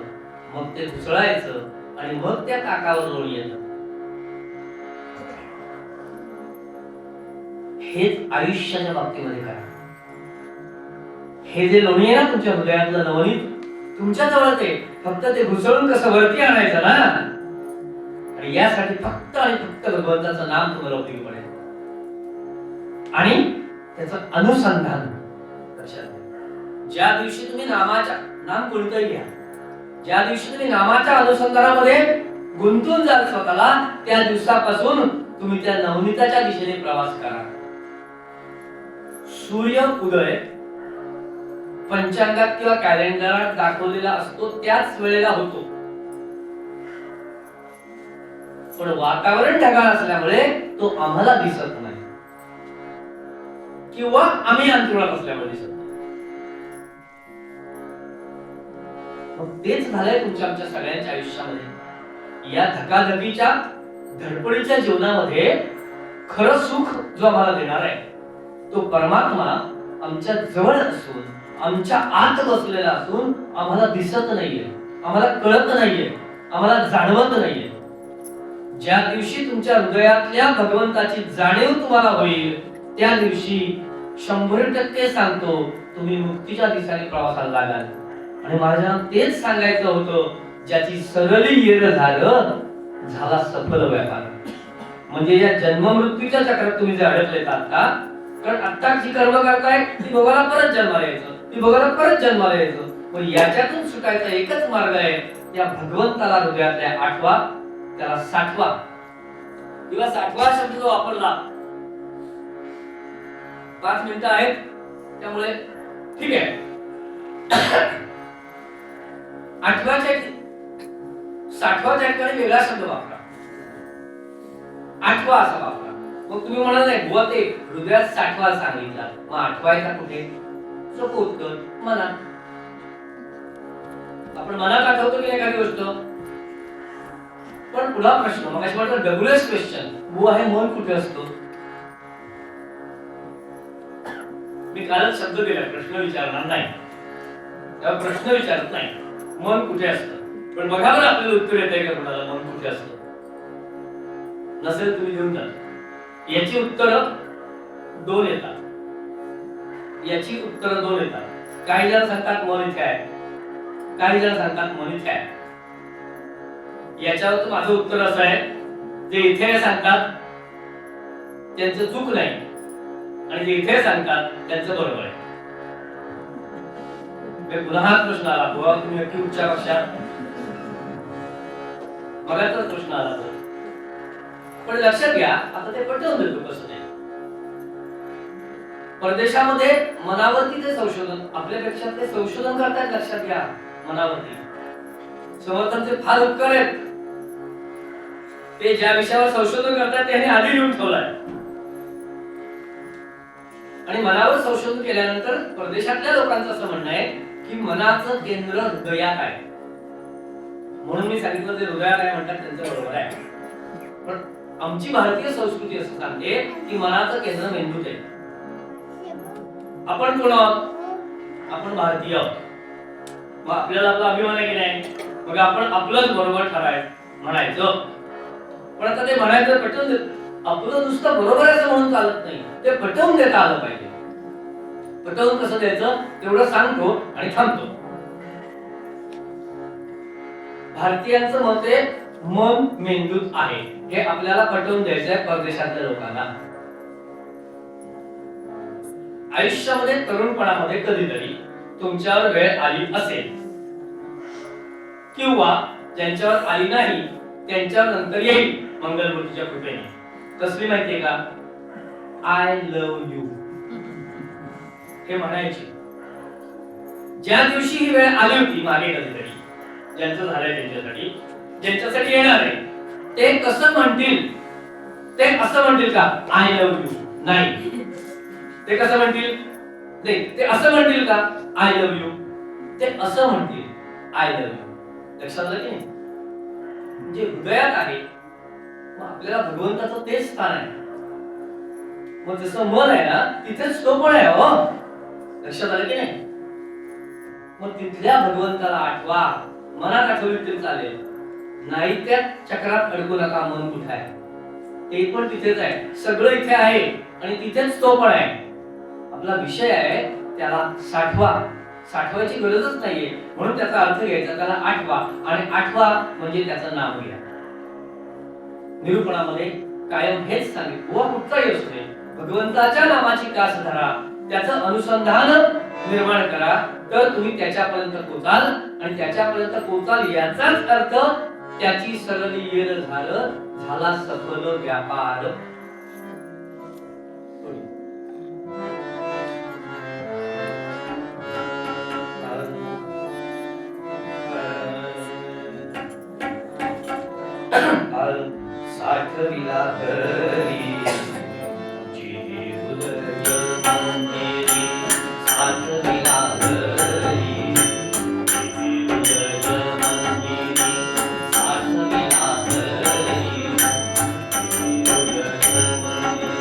मग ते घुसळायचं आणि मग त्या काकावर लोणी येतं. हेच आयुष्याच्या बाबतीमध्ये करा. हे जे लोणी आहे ना तुमच्या हृदयातलं नवनीत, तुमच्या जवळ ते फक्त ते घुसळून कसं वरती आणायचं ना, आणि यासाठी फक्त आणि फक्त भगवंताचं नाम तुम्हाला उपयोगी पडेल. आणि त्याचं अनुसंधान लक्षात घ्या. ज्या दिवशी तुम्ही नाम कोणतंही घ्या, ज्या दिवशी तुम्ही नामाच्या अनुसंधानामध्ये गुंतून जाल स्वतःला, त्या दिवसापासून तुम्ही त्या नवनीताच्या दिशेने प्रवास करा. सूर्य उदय पंचांगात किंवा कॅलेंडरात दाखवलेला असतो त्याच वेळेला होतो, पण वातावरण ढगाळ असल्यामुळे तो आम्हाला दिसत नाही, किंवा आम्ही अंतरुणात असल्यामुळे दिसत नाही. मग तेच झालंय तुमच्या आमच्या सगळ्यांच्या आयुष्यामध्ये. या धकाधकीच्या धडपडीच्या जीवनामध्ये खरं सुख जो आम्हाला देणार आहे तो परमात्मा आमच्या जवळ असून, आमच्या आत बसलेला असून आम्हाला दिसत नाहीये, आम्हाला कळत नाहीये, आम्हाला जाणवत नाहीये. ज्या दिवशी तुमच्या हृदयातल्या भगवंताची जाणीव तुम्हाला होईल, त्या दिवशी 100% सांगतो तुम्ही मुक्तीच्या दिशेने प्रवासाला लागाल. आणि महाराजांना तेच सांगायचं होतं, ज्याची सरली येर झालं झाला सफल व्यापार. म्हणजे या जन्म मृत्यूच्या चक्रात तुम्ही जे अडकलेत आता, कारण आता जी कर्म करताय ती भोगाला परत जन्माला यायचं, ती भोगाला परत जन्माला यायचं. पण याच्यातून सुटायचा एकच मार्ग आहे, त्या भगवंताला हृदयातल्या आठवा, त्याला साठवा. किंवा साठवा शब्द जो वापरला, 5 मिनिटं आहेत त्यामुळे ठीक आहे. आठवाच्या 60व्या ठिकाणी वेगळा शब्द वापरा, आठवा असा वापरा. मग तुम्ही म्हणाल नाही बुवा ते हृदयात साठवा सांगितला, मग आठवायचा कुठे? सोपं उत्तर, मनात. आपण मनात आठवतो की एखादी गोष्ट. पण पुढा प्रश्न, मग अशी वाटतं डबुलस क्वेश्चन, बुवा हे मन कुठे असतो? मी कालच शब्द दिला, प्रश्न विचारणार नाही, तेव्हा प्रश्न विचारत नाही, मन कुठे असतं. पण बघा बरं आपल्याला उत्तर येतंय का कोणाला मन कुठे असतं? नसेल तुम्ही देऊन जा. याची उत्तर 2 येतात, याची उत्तर 2 येतात. काही जण सांगतात मन इथे आहे, काही जण सांगतात मन इथे आहे. याच्यावर माझं उत्तर असं आहे, जे इथे सांगतात त्यांचं चूक नाही, आणि जे इथे सांगतात त्यांचं बरोबर आहे. पुन्हा प्रश्न आला, बुवा तुम्ही अगदी उच्च कक्षात, मला तर प्रश्न आला. पण लक्षात घ्या, आता ते पटवून देतो कसं नाही. परदेशामध्ये मनावरती ते संशोधन, आपल्यापेक्षा ते संशोधन करतात. लक्षात घ्या, मनावरती समर्थांचे फार उपकार आहेत. ते ज्या विषयावर संशोधन करतात त्याने आधी लिहून ठेवलाय, आणि मनावर संशोधन केल्यानंतर परदेशातल्या लोकांचं असं म्हणणं आहे की मनाचं केंद्र हृदयात आहे. म्हणून मी सांगितलं ते हृदयात आहे म्हणतात, त्यांचं बरोबर आहे. पण आमची भारतीय संस्कृती असं सांगते की मनाचं केंद्र मेंदूत आहे. आपण कोण आहोत? आपण भारतीय आहोत. मग आपल्याला आपला अभिमान आहे की नाही? मग आपण आपलंच बरोबर ठरायचं म्हणायचं. पण आता ते म्हणायचं पटवून देत, आपलं नुसतं बरोबर आहे असं म्हणून चालत नाही, ते पटवून देता आलं पाहिजे. पटवून कसं द्यायचं तेवढं सांगतो आणि थांबतो. भारतीयांचं मत आहे मन मेंदूत आहे, हे आपल्याला पटवून द्यायचंय परदेशातल्या लोकांना. आयुष्यामध्ये तरुणपणामध्ये कधीतरी तुमच्यावर वेळ आली असेल किंवा ज्यांच्यावर आली नाही त्यांच्यावर नंतर येईल मंगलमूर्तीच्या कृपेने. कसली माहितीये का? आय लव्ह यू हे म्हणायचे. ज्या दिवशी ही वेळ आली होती मागे कधीतरी, ज्यांचं झालंय त्यांच्यासाठी, ज्यांच्यासाठी येणार आहे, ते कसं म्हणतील? ते असं म्हणतील का आय लव्ह यू? नाही. ते कसं म्हणतील? ते असं म्हणतील का आय लव्ह यू? ते असं म्हणतील आय लव्ह यू. लक्षात आलं की नाही? म्हणजे हृदयात आहे, मग आपल्याला भगवंताचं तेच स्थान आहे. मग जसं मन आहे ना, तिथेच तो पण आहे. हो, लक्षात आलं की नाही? मग तिथल्या भगवंताला आठवा. मनात आठवली तरी चालेल, नाही त्या चक्रात अडकू नका. मन कुठे आहे? ते पण तिथेच आहे. सगळं इथे आहे आणि तिथेच तो पण आहे. आपला विषय आहे त्याला साठवा. साठवायची गरजच नाहीये, म्हणून त्याचा अर्थ घ्यायचा, त्याला आठवा. आणि आठवा म्हणजे त्याचं नाव घ्या. निरूपणामध्ये कायम हेच सांगितलं, बुवा कुठचाही असू दे, भगवंताच्या नामाची कास धरा, त्याचं अनुसंधान निर्माण करा, तर तुम्ही त्याच्यापर्यंत पोचाल. आणि त्याच्यापर्यंत पोचाल याचाच अर्थ त्याची सरली येर झाला सफल व्यापार. साठविला हरी जीव मंदिरी, साठविला हरी जीव मंदिरी, साठविला हरी जीव झाला सफल व्यापार.